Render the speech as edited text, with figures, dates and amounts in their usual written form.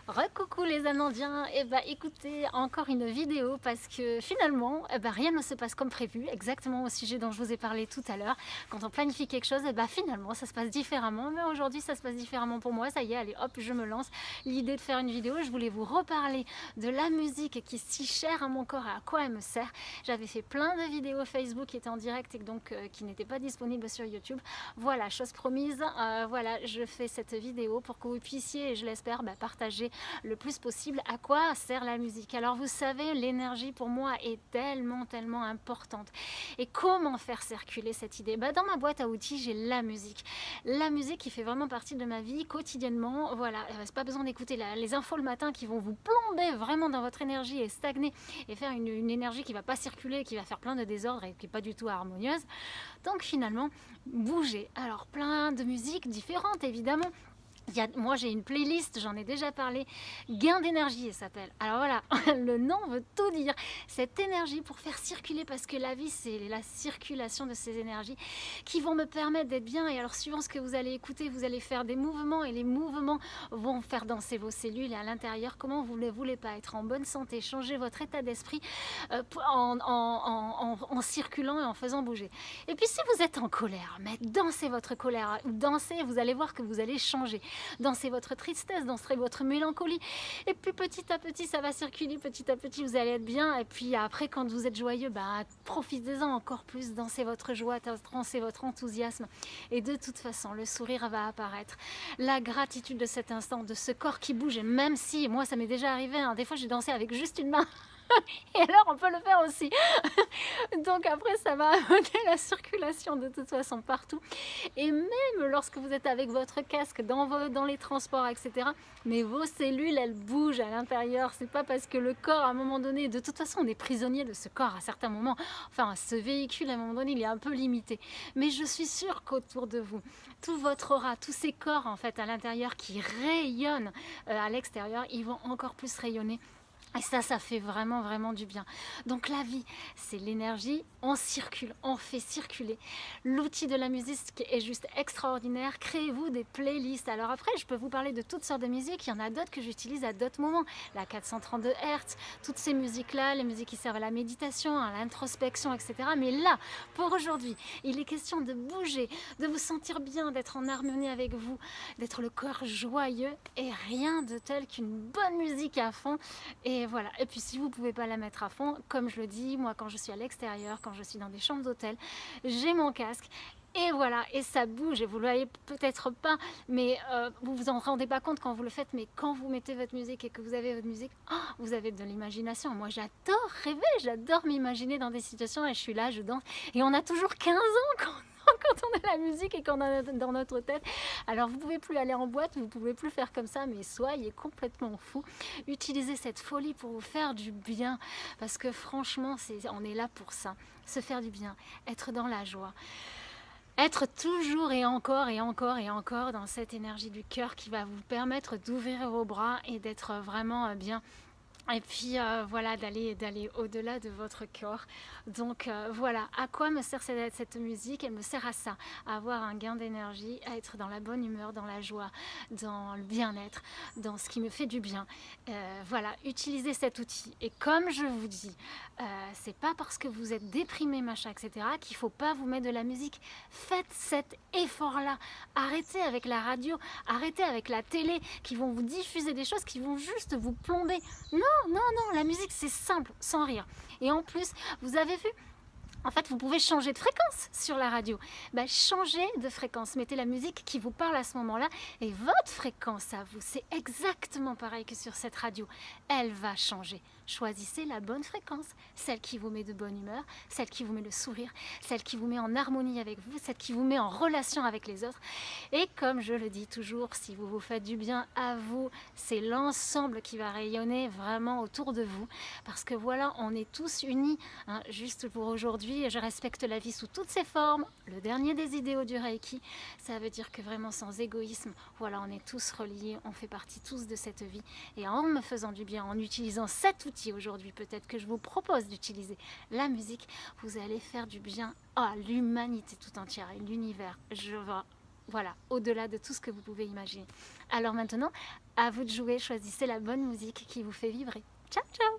Recoucou les Amandiens, écoutez, encore une vidéo parce que finalement, rien ne se passe comme prévu, exactement au sujet dont je vous ai parlé tout à l'heure. Quand on planifie quelque chose, finalement ça se passe différemment, mais aujourd'hui ça se passe différemment pour moi, ça y est, allez hop, je me lance. L'idée de faire une vidéo, je voulais vous reparler de la musique qui est si chère à mon corps et à quoi elle me sert. J'avais fait plein de vidéos Facebook qui étaient en direct et donc qui n'étaient pas disponibles sur YouTube. Voilà, chose promise, voilà, je fais cette vidéo pour que vous puissiez, et je l'espère, partager le plus possible à quoi sert la musique. Alors vous savez, l'énergie pour moi est tellement importante. Et comment faire circuler cette idée? Dans ma boîte à outils, j'ai la musique. La musique qui fait vraiment partie de ma vie quotidiennement. Voilà, c'est pas besoin d'écouter les infos le matin qui vont vous plomber vraiment dans votre énergie et stagner et faire une énergie qui va pas circuler, qui va faire plein de désordre et qui est pas du tout harmonieuse. Donc finalement, bougez. Alors plein de musiques différentes évidemment. Moi j'ai une playlist, j'en ai déjà parlé, Gain d'énergie elle s'appelle. Alors voilà, le nom veut tout dire. Cette énergie pour faire circuler, parce que la vie c'est la circulation de ces énergies qui vont me permettre d'être bien. Et alors suivant ce que vous allez écouter, vous allez faire des mouvements et les mouvements vont faire danser vos cellules. Et à l'intérieur, comment vous ne voulez pas être en bonne santé, changer votre état d'esprit en circulant et en faisant bouger. Et puis si vous êtes en colère, dansez votre colère, dansez, vous allez voir que vous allez changer. Dansez votre tristesse, dansez votre mélancolie. Et puis petit à petit, ça va circuler, petit à petit, vous allez être bien. Et puis après, quand vous êtes joyeux, profitez-en encore plus, dansez votre joie, dansez votre enthousiasme. Et de toute façon, le sourire va apparaître. La gratitude de cet instant, de ce corps qui bouge. Et même si, moi, ça m'est déjà arrivé, des fois, j'ai dansé avec juste une main. Et alors on peut le faire aussi. Donc après ça va amener la circulation de toute façon partout. Et même lorsque vous êtes avec votre casque dans les transports, etc., mais vos cellules elles bougent à l'intérieur. C'est pas parce que le corps à un moment donné, de toute façon on est prisonnier de ce corps à certains moments. Enfin ce véhicule à un moment donné il est un peu limité. Mais je suis sûre qu'autour de vous, tout votre aura, tous ces corps en fait à l'intérieur qui rayonnent à l'extérieur, ils vont encore plus rayonner. Et ça fait vraiment du bien. Donc la vie, c'est l'énergie, on circule, on fait circuler. L'outil de la musique est juste extraordinaire. Créez-vous des playlists. Alors après, je peux vous parler de toutes sortes de musiques. Il y en a d'autres que j'utilise à d'autres moments. La 432 Hz, toutes ces musiques-là, les musiques qui servent à la méditation, à l'introspection, etc. Mais là, pour aujourd'hui, il est question de bouger, de vous sentir bien, d'être en harmonie avec vous, d'être le corps joyeux et rien de tel qu'une bonne musique à fond. Et voilà. Et puis si vous ne pouvez pas la mettre à fond, comme je le dis, moi quand je suis à l'extérieur, quand je suis dans des chambres d'hôtel, j'ai mon casque. Et voilà, et ça bouge, et vous le voyez peut-être pas, mais vous vous en rendez pas compte quand vous le faites, mais quand vous mettez votre musique et que vous avez votre musique, vous avez de l'imagination. Moi j'adore rêver, j'adore m'imaginer dans des situations, et je suis là, je danse, et on a toujours 15 ans quand on a la musique et qu'on a dans notre tête. Alors vous pouvez plus aller en boîte, vous pouvez plus faire comme ça, mais soyez complètement fou. Utilisez cette folie pour vous faire du bien, parce que franchement, on est là pour ça, se faire du bien, être dans la joie. Être toujours et encore dans cette énergie du cœur qui va vous permettre d'ouvrir vos bras et d'être vraiment bien. Et puis voilà, d'aller au-delà de votre corps. Donc voilà, à quoi me sert cette musique? Elle me sert à ça, à avoir un gain d'énergie, à être dans la bonne humeur, dans la joie, dans le bien-être, dans ce qui me fait du bien. Voilà, utilisez cet outil. Et comme je vous dis, c'est pas parce que vous êtes déprimé, machin, etc., qu'il faut pas vous mettre de la musique. Faites cet effort-là. Arrêtez avec la radio, arrêtez avec la télé, qui vont vous diffuser des choses qui vont juste vous plomber. Non, la musique c'est simple, sans rire. Et en plus, vous avez vu, en fait, vous pouvez changer de fréquence sur la radio. Changez de fréquence, mettez la musique qui vous parle à ce moment-là et votre fréquence à vous, c'est exactement pareil que sur cette radio. Elle va changer. Choisissez la bonne fréquence, celle qui vous met de bonne humeur, celle qui vous met le sourire, celle qui vous met en harmonie avec vous, celle qui vous met en relation avec les autres. Et comme je le dis toujours, si vous vous faites du bien à vous, c'est l'ensemble qui va rayonner vraiment autour de vous. Parce que voilà, on est tous unis. Juste pour aujourd'hui, je respecte la vie sous toutes ses formes. Le dernier des idéaux du Reiki, ça veut dire que vraiment sans égoïsme, voilà, on est tous reliés, on fait partie tous de cette vie. Et en me faisant du bien, en utilisant cet outil aujourd'hui, peut-être que je vous propose d'utiliser la musique, vous allez faire du bien à l'humanité tout entière et l'univers. Je vois Voilà, au-delà de tout ce que vous pouvez imaginer. Alors maintenant, à vous de jouer, choisissez la bonne musique qui vous fait vibrer. Ciao, ciao!